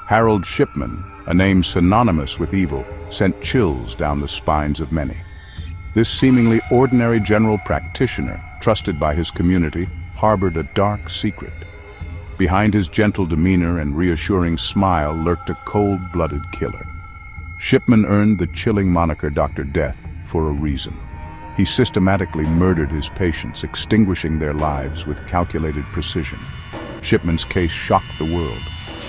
Harold Shipman, a name synonymous with evil, sent chills down the spines of many. This seemingly ordinary general practitioner, trusted by his community, harbored a dark secret. Behind his gentle demeanor and reassuring smile lurked a cold-blooded killer. Shipman earned the chilling moniker Dr. Death for a reason. He systematically murdered his patients, extinguishing their lives with calculated precision. Shipman's case shocked the world,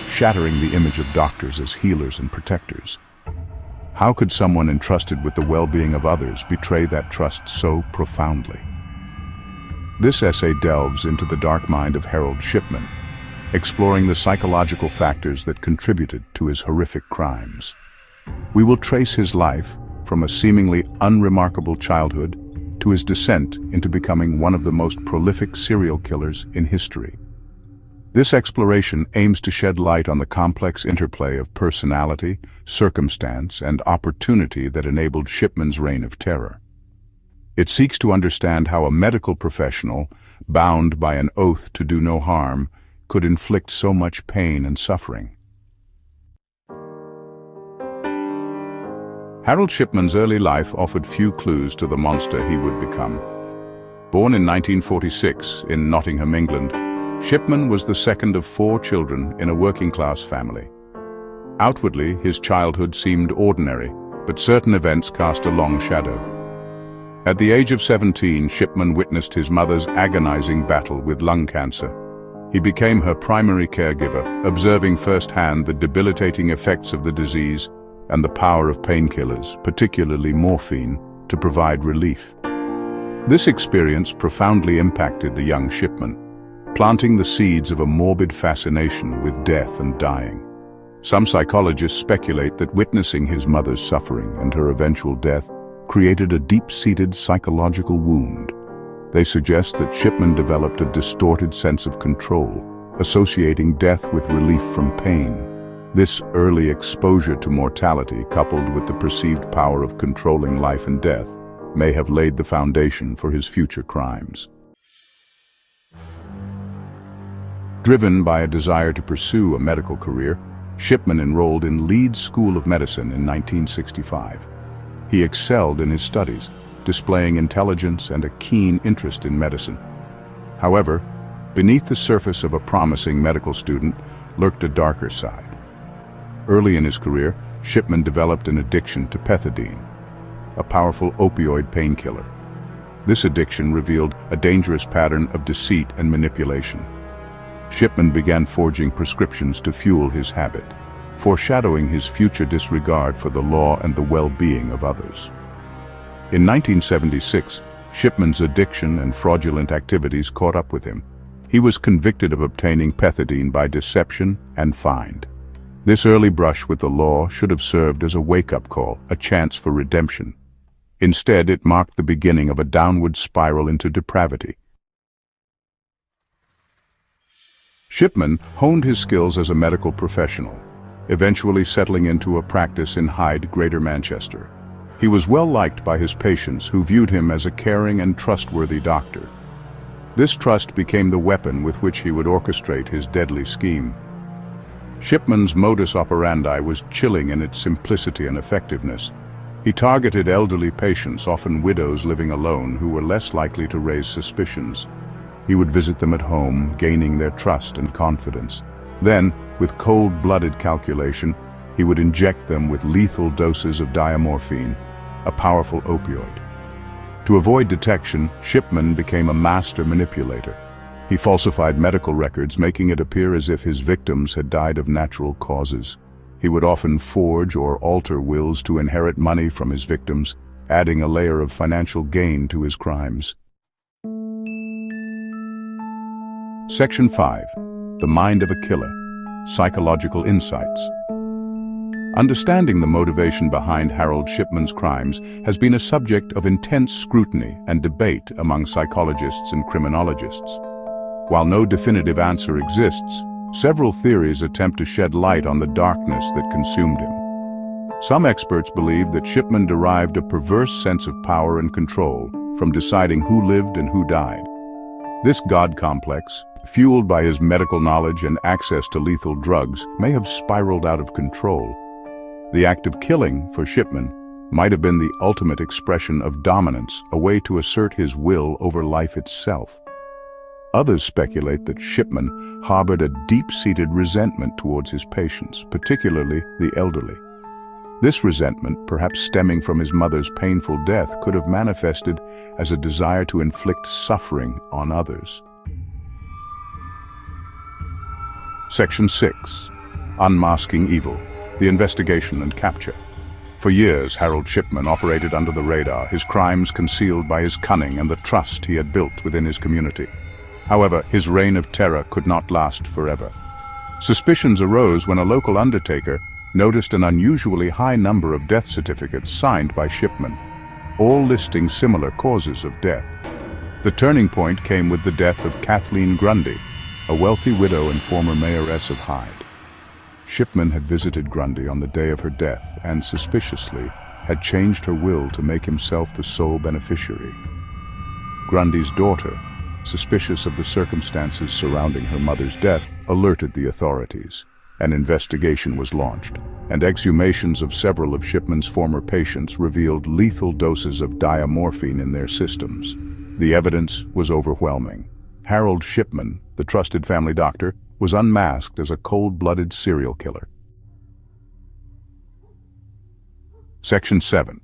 shattering the image of doctors as healers and protectors. How could someone entrusted with the well-being of others betray that trust so profoundly? This essay delves into the dark mind of Harold Shipman, exploring the psychological factors that contributed to his horrific crimes. We will trace his life from a seemingly unremarkable childhood to his descent into becoming one of the most prolific serial killers in history. This exploration aims to shed light on the complex interplay of personality, circumstance, and opportunity that enabled Shipman's reign of terror. It seeks to understand how a medical professional, bound by an oath to do no harm, could inflict so much pain and suffering. Harold Shipman's early life offered few clues to the monster he would become. Born in 1946 in Nottingham, England, Shipman was the second of 4 children in a working-class family. Outwardly, his childhood seemed ordinary, but certain events cast a long shadow. At the age of 17, Shipman witnessed his mother's agonizing battle with lung cancer. He became her primary caregiver, observing firsthand the debilitating effects of the disease and the power of painkillers, particularly morphine, to provide relief. This experience profoundly impacted the young Shipman, planting the seeds of a morbid fascination with death and dying. Some psychologists speculate that witnessing his mother's suffering and her eventual death created a deep-seated psychological wound. They suggest that Shipman developed a distorted sense of control, associating death with relief from pain. This early exposure to mortality, coupled with the perceived power of controlling life and death, may have laid the foundation for his future crimes. Driven by a desire to pursue a medical career, Shipman enrolled in Leeds School of Medicine in 1965. He excelled in his studies, displaying intelligence and a keen interest in medicine. However, beneath the surface of a promising medical student lurked a darker side. Early in his career, Shipman developed an addiction to pethidine, a powerful opioid painkiller. This addiction revealed a dangerous pattern of deceit and manipulation. Shipman began forging prescriptions to fuel his habit, foreshadowing his future disregard for the law and the well-being of others. In 1976, Shipman's addiction and fraudulent activities caught up with him. He was convicted of obtaining pethidine by deception and fined. This early brush with the law should have served as a wake-up call, a chance for redemption. Instead, it marked the beginning of a downward spiral into depravity. Shipman honed his skills as a medical professional, eventually settling into a practice in Hyde, Greater Manchester. He was well liked by his patients, who viewed him as a caring and trustworthy doctor. This trust became the weapon with which he would orchestrate his deadly scheme. Shipman's modus operandi was chilling in its simplicity and effectiveness. He targeted elderly patients, often widows living alone, who were less likely to raise suspicions. He would visit them at home, gaining their trust and confidence. Then, with cold-blooded calculation, he would inject them with lethal doses of diamorphine, a powerful opioid. To avoid detection, Shipman became a master manipulator. He falsified medical records, making it appear as if his victims had died of natural causes. He would often forge or alter wills to inherit money from his victims, adding a layer of financial gain to his crimes. Section 5. The Mind of a Killer. Psychological Insights. Understanding the motivation behind Harold Shipman's crimes has been a subject of intense scrutiny and debate among psychologists and criminologists. While no definitive answer exists, several theories attempt to shed light on the darkness that consumed him. Some experts believe that Shipman derived a perverse sense of power and control from deciding who lived and who died. This God complex, fueled by his medical knowledge and access to lethal drugs, may have spiraled out of control. The act of killing, for Shipman, might have been the ultimate expression of dominance, a way to assert his will over life itself. Others speculate that Shipman harbored a deep-seated resentment towards his patients, particularly the elderly. This resentment, perhaps stemming from his mother's painful death, could have manifested as a desire to inflict suffering on others. Section 6. Unmasking Evil, the Investigation and Capture. For years, Harold Shipman operated under the radar, his crimes concealed by his cunning and the trust he had built within his community. However, his reign of terror could not last forever. Suspicions arose when a local undertaker noticed an unusually high number of death certificates signed by Shipman, all listing similar causes of death. The turning point came with the death of Kathleen Grundy, a wealthy widow and former mayoress of Hyde. Shipman had visited Grundy on the day of her death and, suspiciously, had changed her will to make himself the sole beneficiary. Grundy's daughter, suspicious of the circumstances surrounding her mother's death, alerted the authorities. An investigation was launched, and exhumations of several of Shipman's former patients revealed lethal doses of diamorphine in their systems. The evidence was overwhelming. Harold Shipman, the trusted family doctor, was unmasked as a cold-blooded serial killer. Section 7.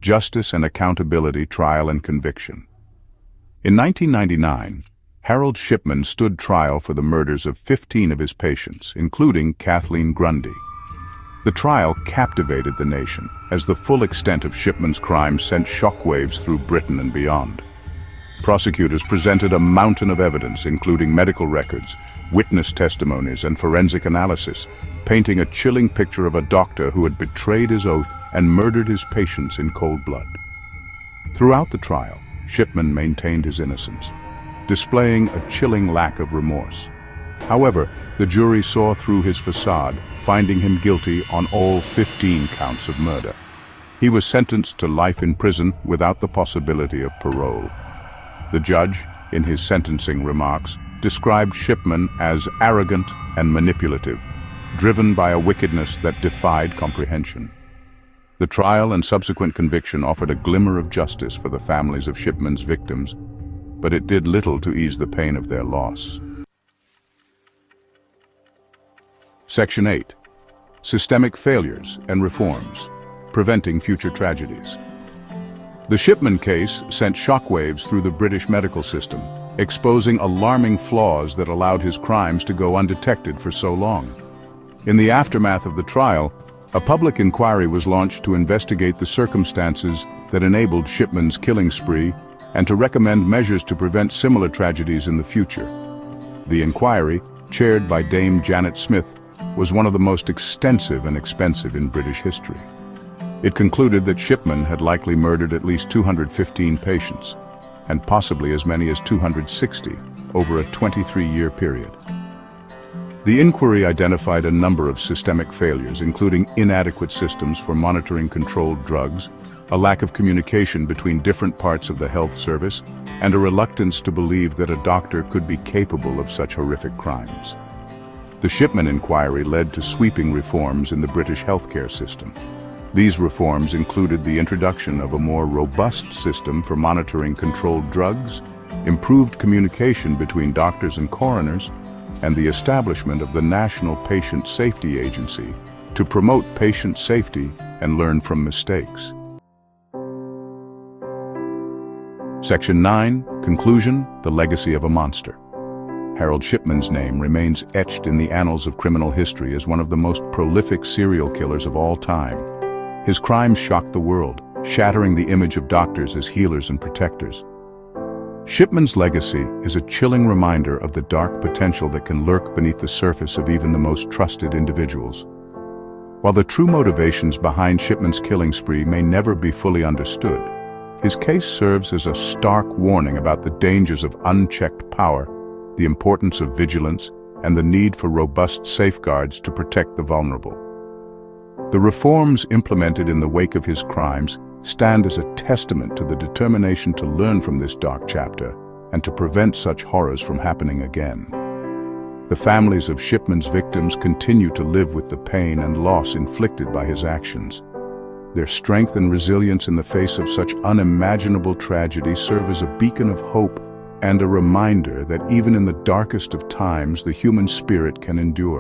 Justice and Accountability, Trial and Conviction. In 1999, Harold Shipman stood trial for the murders of 15 of his patients, including Kathleen Grundy. The trial captivated the nation, as the full extent of Shipman's crimes sent shockwaves through Britain and beyond. Prosecutors presented a mountain of evidence, including medical records, witness testimonies, and forensic analysis, painting a chilling picture of a doctor who had betrayed his oath and murdered his patients in cold blood. Throughout the trial, Shipman maintained his innocence, displaying a chilling lack of remorse. However, the jury saw through his facade, finding him guilty on all 15 counts of murder. He was sentenced to life in prison without the possibility of parole. The judge, in his sentencing remarks, described Shipman as arrogant and manipulative, driven by a wickedness that defied comprehension. The trial and subsequent conviction offered a glimmer of justice for the families of Shipman's victims, but it did little to ease the pain of their loss. Section 8. Systemic Failures and Reforms, Preventing Future Tragedies. The Shipman case sent shockwaves through the British medical system, exposing alarming flaws that allowed his crimes to go undetected for so long. In the aftermath of the trial, a public inquiry was launched to investigate the circumstances that enabled Shipman's killing spree and to recommend measures to prevent similar tragedies in the future. The inquiry, chaired by Dame Janet Smith, was one of the most extensive and expensive in British history. It concluded that Shipman had likely murdered at least 215 patients, and possibly as many as 260 over a 23-year period. The inquiry identified a number of systemic failures, including inadequate systems for monitoring controlled drugs, a lack of communication between different parts of the health service, and a reluctance to believe that a doctor could be capable of such horrific crimes. The Shipman inquiry led to sweeping reforms in the British healthcare system. These reforms included the introduction of a more robust system for monitoring controlled drugs, improved communication between doctors and coroners, and the establishment of the National Patient Safety Agency to promote patient safety and learn from mistakes. Section 9. Conclusion: The Legacy of a Monster. Harold Shipman's name remains etched in the annals of criminal history as one of the most prolific serial killers of all time. His crimes shocked the world, shattering the image of doctors as healers and protectors. Shipman's legacy is a chilling reminder of the dark potential that can lurk beneath the surface of even the most trusted individuals. While the true motivations behind Shipman's killing spree may never be fully understood, his case serves as a stark warning about the dangers of unchecked power, the importance of vigilance, and the need for robust safeguards to protect the vulnerable. The reforms implemented in the wake of his crimes stand as a testament to the determination to learn from this dark chapter and to prevent such horrors from happening again. The families of Shipman's victims continue to live with the pain and loss inflicted by his actions. Their strength and resilience in the face of such unimaginable tragedy serve as a beacon of hope and a reminder that even in the darkest of times, the human spirit can endure.